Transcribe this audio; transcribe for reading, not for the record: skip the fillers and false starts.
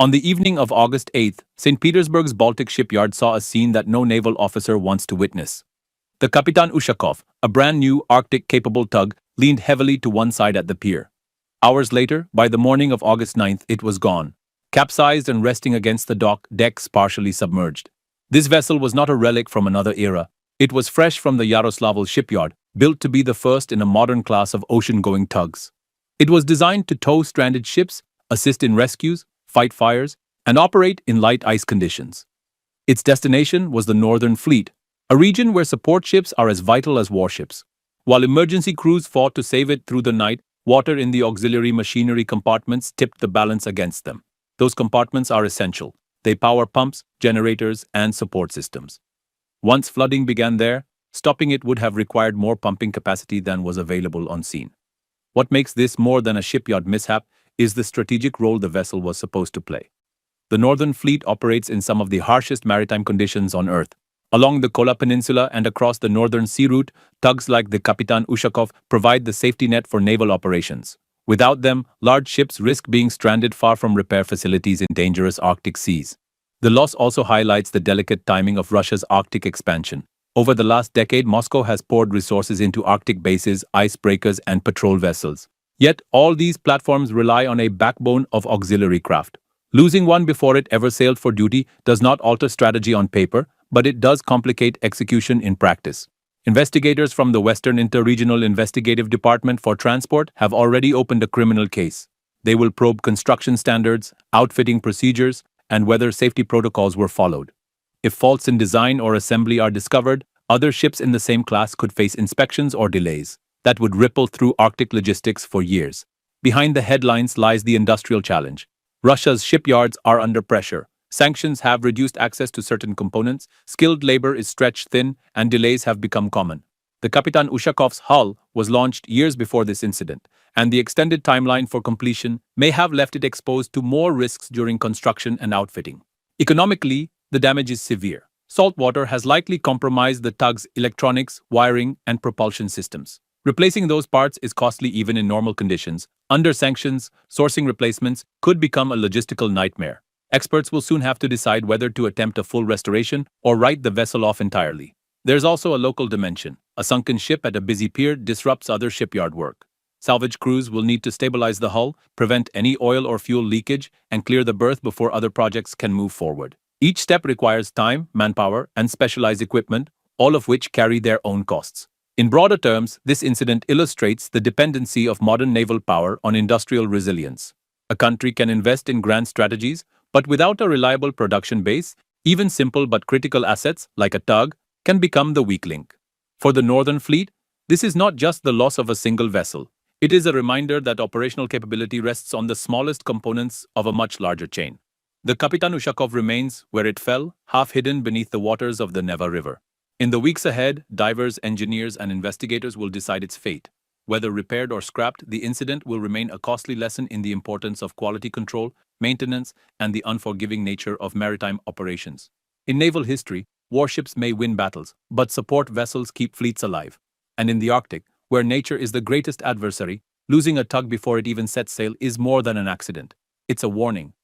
On the evening of August 8th, St. Petersburg's Baltic Shipyard saw a scene that no naval officer wants to witness. The Kapitan Ushakov, a brand new Arctic-capable tug, leaned heavily to one side at the pier. Hours later, by the morning of August 9th, it was gone, capsized and resting against the dock, decks partially submerged. This vessel was not a relic from another era. It was fresh from the Yaroslavl shipyard, built to be the first in a modern class of ocean-going tugs. It was designed to tow stranded ships, assist in rescues, fight fires, and operate in light ice conditions. Its destination was the Northern Fleet, a region where support ships are as vital as warships. While emergency crews fought to save it through the night, water in the auxiliary machinery compartments tipped the balance against them. Those compartments are essential. They power pumps, generators, and support systems. Once flooding began there, stopping it would have required more pumping capacity than was available on scene. What makes this more than a shipyard mishap is the strategic role the vessel was supposed to play. The Northern Fleet operates in some of the harshest maritime conditions on Earth. Along the Kola Peninsula and across the Northern Sea Route, tugs like the Kapitan Ushakov provide the safety net for naval operations. Without them, large ships risk being stranded far from repair facilities in dangerous Arctic seas. The loss also highlights the delicate timing of Russia's Arctic expansion. Over the last decade, Moscow has poured resources into Arctic bases, icebreakers, and patrol vessels. Yet, all these platforms rely on a backbone of auxiliary craft. Losing one before it ever sailed for duty does not alter strategy on paper, but it does complicate execution in practice. Investigators from the Western Interregional Investigative Department for Transport have already opened a criminal case. They will probe construction standards, outfitting procedures, and whether safety protocols were followed. If faults in design or assembly are discovered, other ships in the same class could face inspections or delays that would ripple through Arctic logistics for years. Behind the headlines lies the industrial challenge. Russia's shipyards are under pressure. Sanctions have reduced access to certain components, skilled labor is stretched thin, and delays have become common. The Kapitan Ushakov's hull was launched years before this incident, and the extended timeline for completion may have left it exposed to more risks during construction and outfitting. Economically, the damage is severe. Salt water has likely compromised the tug's electronics, wiring, and propulsion systems. Replacing those parts is costly even in normal conditions. Under sanctions, sourcing replacements could become a logistical nightmare. Experts will soon have to decide whether to attempt a full restoration or write the vessel off entirely. There's also a local dimension. A sunken ship at a busy pier disrupts other shipyard work. Salvage crews will need to stabilize the hull, prevent any oil or fuel leakage, and clear the berth before other projects can move forward. Each step requires time, manpower, and specialized equipment, all of which carry their own costs. In broader terms, this incident illustrates the dependency of modern naval power on industrial resilience. A country can invest in grand strategies, but without a reliable production base, even simple but critical assets, like a tug, can become the weak link. For the Northern Fleet, this is not just the loss of a single vessel. It is a reminder that operational capability rests on the smallest components of a much larger chain. The Kapitan Ushakov remains where it fell, half hidden beneath the waters of the Neva River. In the weeks ahead, divers, engineers, and investigators will decide its fate. Whether repaired or scrapped, the incident will remain a costly lesson in the importance of quality control, maintenance, and the unforgiving nature of maritime operations. In naval history, warships may win battles, but support vessels keep fleets alive. And in the Arctic, where nature is the greatest adversary, losing a tug before it even sets sail is more than an accident. It's a warning.